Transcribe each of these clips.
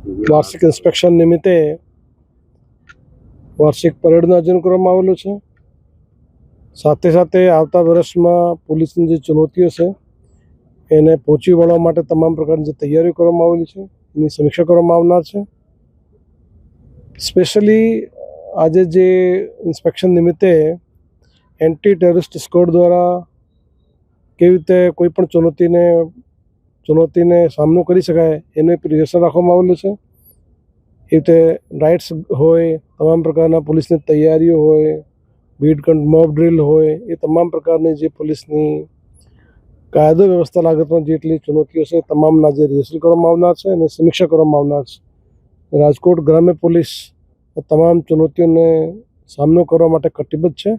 વાર્ષિક ઇન્સ્પેક્શન નિમિત્તે વાર્ષિક પરેડનું આયોજન કરવામાં આવેલું છે। સાથે સાથે આવતા વર્ષમાં પોલીસની જે ચુનૌતીઓ છે એને પહોંચી વળવા માટે તમામ પ્રકારની જે તૈયારીઓ કરવામાં આવેલી છે એની સમીક્ષા કરવામાં આવનાર છે। સ્પેશિયલી આજે જે ઇન્સ્પેક્શન નિમિત્તે એન્ટી ટેરરિસ્ટ સ્ક્વોડ દ્વારા કેવી રીતે કોઈ પણ ચુનૌતીને સામનો કરી શકાય એનું એક રિહર્સલ રાખવામાં આવેલું છે। એ રીતે રાઇટ્સ હોય, તમામ પ્રકારના પોલીસની તૈયારીઓ હોય, બીટ મોબ ડ્રીલ હોય, એ તમામ પ્રકારની જે પોલીસની કાયદો વ્યવસ્થા લાગતમાં જેટલી ચુનૌતીઓ છે તમામના જે રિહર્સલ કરવામાં આવનાર છે અને સમીક્ષા કરવામાં આવનાર છે। રાજકોટ ગ્રામ્ય પોલીસ તમામ ચુનૌતીઓને સામનો કરવા માટે કટિબદ્ધ છે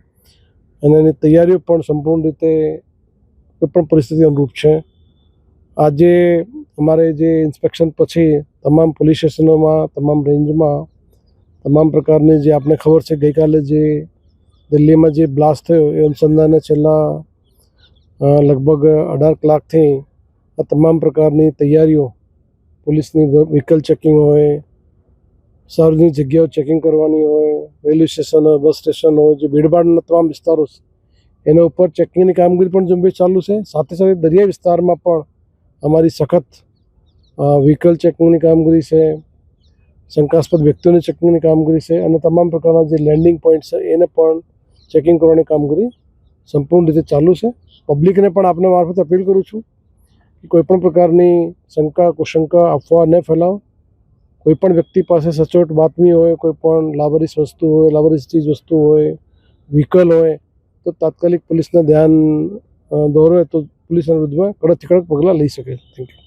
અને એની તૈયારીઓ પણ સંપૂર્ણ રીતે કોઈપણ પરિસ્થિતિ અનુરૂપ છે। આજે અમારે જે ઇન્સ્પેક્શન પછી તમામ પોલીસ સ્ટેશનોમાં, તમામ રેન્જમાં તમામ પ્રકારની જે આપને ખબર છે ગઈકાલે જે દિલ્હીમાં જે બ્લાસ્ટ થયો એ અનુસંધાને છેલ્લા લગભગ 18 કલાકથી આ તમામ પ્રકારની તૈયારીઓ, પોલીસની વ્હીકલ ચેકિંગ હોય, સાર્વજનિક જગ્યાઓ ચેકિંગ કરવાની હોય, રેલવે સ્ટેશન હોય, બસ સ્ટેશન હોય, જે ભીડભાડના તમામ વિસ્તારો છે એના ઉપર ચેકિંગની કામગીરી પણ ઝુંબેશ ચાલુ છે। સાથે સાથે દરિયાઈ વિસ્તારમાં પણ અમારી સખત વ્હીકલ ચેકિંગની કામગીરી છે, શંકાસ્પદ વ્યક્તિઓની ચેકિંગની કામગીરી છે અને તમામ પ્રકારના જે લેન્ડિંગ પોઈન્ટ છે એને પણ ચેકિંગ કરવાની કામગીરી સંપૂર્ણ રીતે ચાલુ છે। પબ્લિકને પણ આપને મારફતે અપીલ કરું છું કે કોઈપણ પ્રકારની શંકા કુશંકા અફવા ન ફેલાવો। કોઈપણ વ્યક્તિ પાસે સચોટ બાતમી હોય, કોઈપણ લાવારીસ વસ્તુ હોય, લાવારીસ ચીજ વસ્તુ હોય, વ્હીકલ હોય તો તાત્કાલિક પોલીસના ધ્યાન દોરે તો પોલીસના વિરુદ્ધમાં કડકથી કડક પગલાં લઈ શકે। Thank you.